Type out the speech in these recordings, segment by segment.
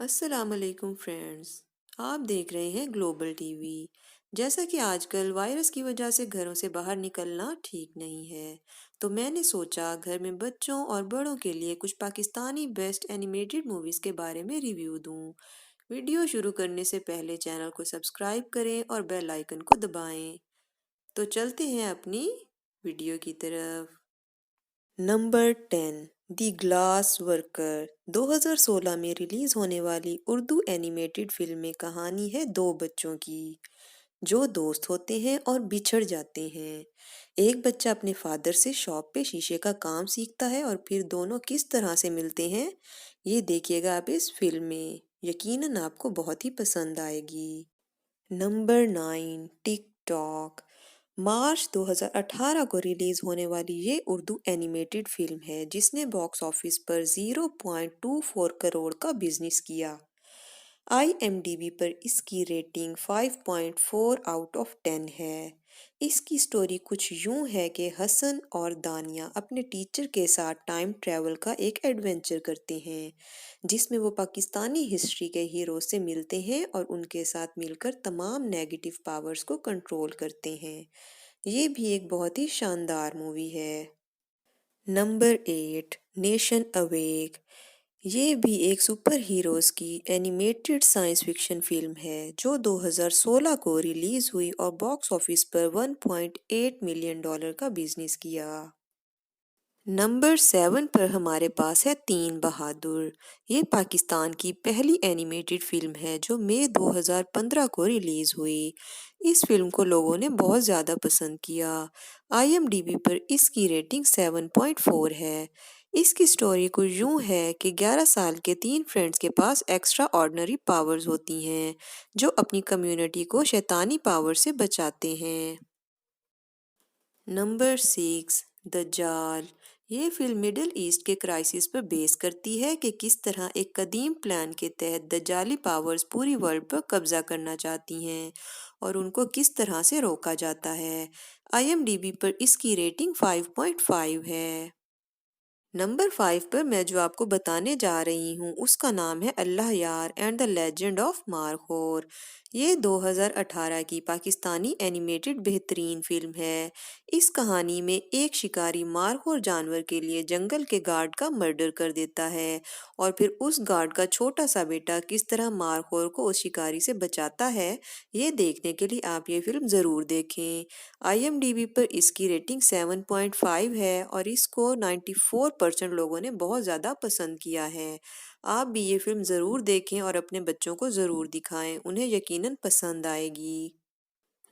अस्सलाम वालेकुम फ्रेंड्स। आप देख रहे हैं ग्लोबल टीवी। जैसा कि आजकल वायरस की वजह से घरों से बाहर निकलना ठीक नहीं है, तो मैंने सोचा घर में बच्चों और बड़ों के लिए कुछ पाकिस्तानी बेस्ट एनिमेटेड मूवीज़ के बारे में रिव्यू दूं। वीडियो शुरू करने से पहले चैनल को सब्सक्राइब करें और बेल आइकन को दबाएं। तो चलते हैं अपनी वीडियो की तरफ। Number 10, the glass worker. 2016 में रिलीज होने वाली उर्दू एनिमेटेड फिल्म में कहानी है दो बच्चों की जो दोस्त होते हैं और बिछड़ जाते हैं। एक बच्चा अपने फादर से शॉप पे शीशे का काम सीखता है और फिर दोनों किस तरह से मिलते हैं, ये देखिएगा आप इस फिल्म में। यकीनन आपको बहुत ही पसंद आएगी। Number 9, tick tock. मार्च 2018 को रिलीज होने वाली ये उर्दू एनिमेटेड फिल्म है जिसने बॉक्स ऑफिस पर 0.24 करोड़ का बिजनेस किया। आईएमडीबी पर इसकी रेटिंग 5.4 आउट ऑफ 10 है। इसकी स्टोरी कुछ यूं है कि हसन और दानिया अपने टीचर के साथ टाइम ट्रैवल का एक एडवेंचर करते हैं जिसमें वो पाकिस्तानी हिस्ट्री के हीरो से मिलते हैं और उनके साथ मिलकर तमाम नेगेटिव पावर्स को कंट्रोल करते हैं। ये भी एक बहुत ही शानदार मूवी है। Number 8, nation awake. ये भी एक सुपर हीरोज की एनिमेटेड साइंस फिक्शन फिल्म है जो 2016 को रिलीज हुई और बॉक्स ऑफिस पर 1.8 मिलियन डॉलर का बिजनेस किया। नंबर 7 पर हमारे पास है तीन बहादुर। ये पाकिस्तान की पहली एनिमेटेड फिल्म है जो मई 2015 को रिलीज हुई। इस फिल्म को लोगों ने बहुत ज़्यादा पसंद किया। आईएमडीबी पर इसकी रेटिंग 7.4 है। इसकी स्टोरी कुछ यूं है कि 11 साल के तीन फ्रेंड्स के पास एक्स्ट्रा ऑर्डिनरी पावर्स होती हैं जो अपनी कम्युनिटी को शैतानी पावर से बचाते हैं। नंबर 6, द जाल। ये फिल्म मिडिल ईस्ट के क्राइसिस पर बेस करती है कि किस तरह एक कदीम प्लान के तहत दजाली पावर्स पूरी वर्ल्ड पर कब्जा करना चाहती हैं और उनको किस तरह से रोका जाता है। आईएमडीबी पर इसकी रेटिंग 5.5 है। नंबर 5 पर मैं जो आपको बताने जा रही हूँ उसका नाम है अल्लाह यार and the legend of markhor. ये 2018 की पाकिस्तानी एनिमेटेड बेहतरीन फिल्म है। इस कहानी में एक शिकारी मारखोर जानवर के लिए जंगल के गार्ड का मर्डर कर देता है और फिर उस गार्ड का छोटा सा बेटा किस तरह मारखोर को उस शिकारी से बचाता है, ये देखने के लिए आप ये फिल्म ज़रूर देखें। आईएमडीबी पर इसकी रेटिंग 7.5 है और इसको 94% लोगों ने बहुत ज़्यादा पसंद किया है। आप भी ये फिल्म ज़रूर देखें और अपने बच्चों को ज़रूर दिखाएं, उन्हें यकीनन पसंद आएगी।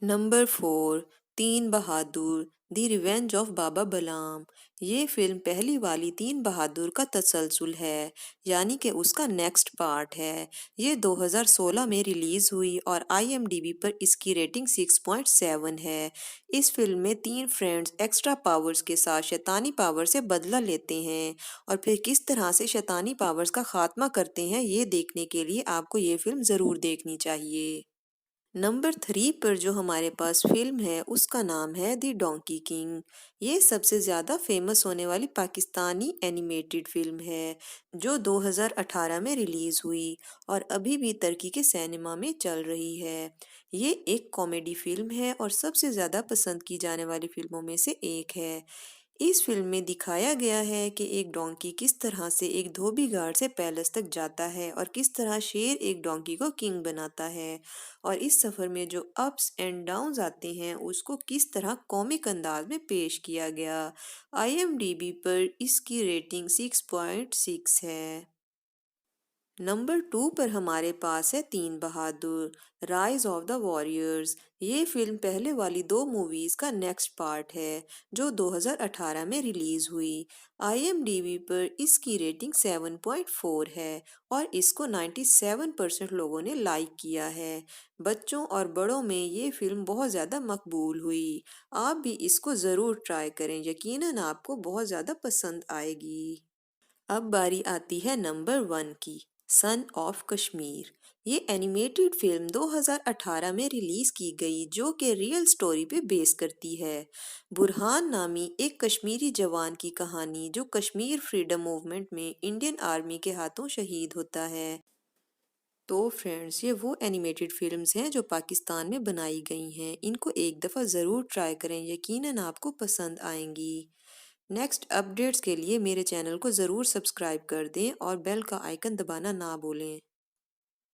नंबर 4, तीन बहादुर, द रिवेंज ऑफ बाबा बलाम। ये फिल्म पहली वाली तीन बहादुर का तसलसल है, यानी कि उसका नेक्स्ट पार्ट है। ये 2016 में रिलीज हुई और आईएमडीबी पर इसकी रेटिंग 6.7 है। इस फिल्म में तीन फ्रेंड्स एक्स्ट्रा पावर्स के साथ शैतानी पावर से बदला लेते हैं और फिर किस तरह से शैतानी पावर्स का खात्मा करते हैं, ये देखने के लिए आपको ये फिल्म ज़रूर देखनी चाहिए। नंबर 3 पर जो हमारे पास फिल्म है उसका नाम है दी डोंकी किंग। ये सबसे ज़्यादा फेमस होने वाली पाकिस्तानी एनिमेटेड फिल्म है जो 2018 में रिलीज़ हुई और अभी भी तुर्की के सिनेमा में चल रही है। ये एक कॉमेडी फिल्म है और सबसे ज़्यादा पसंद की जाने वाली फिल्मों में से एक है। इस फिल्म में दिखाया गया है कि एक डोंकी किस तरह से एक धोबी गार्ड से पैलेस तक जाता है और किस तरह शेर एक डोंकी को किंग बनाता है और इस सफ़र में जो अप्स एंड डाउन्स आते हैं उसको किस तरह कॉमिक अंदाज में पेश किया गया। आईएमडीबी पर इसकी रेटिंग 6.6 है। नंबर 2 पर हमारे पास है तीन बहादुर, राइज ऑफ द वॉरियर्स। ये फिल्म पहले वाली दो मूवीज़ का नेक्स्ट पार्ट है जो 2018 में रिलीज़ हुई। आईएमडीबी पर इसकी रेटिंग 7.4 है और इसको 97% लोगों ने लाइक किया है। बच्चों और बड़ों में ये फिल्म बहुत ज़्यादा मकबूल हुई। आप भी इसको ज़रूर ट्राई करें, यकीनन आपको बहुत ज़्यादा पसंद आएगी। अब बारी आती है नंबर 1 की, सन ऑफ कश्मीर। ये एनिमेटेड फिल्म 2018 में रिलीज की गई जो कि रियल स्टोरी पे बेस करती है। बुरहान नामी एक कश्मीरी जवान की कहानी जो कश्मीर फ्रीडम मूवमेंट में इंडियन आर्मी के हाथों शहीद होता है। तो फ्रेंड्स, ये वो एनिमेटेड फिल्म्स हैं जो पाकिस्तान में बनाई गई हैं। इनको एक दफ़ा ज़रूर ट्राई करें, यकीनन आपको पसंद आएंगी। नेक्स्ट अपडेट्स के लिए मेरे चैनल को ज़रूर सब्सक्राइब कर दें और बेल का आइकन दबाना ना भूलें।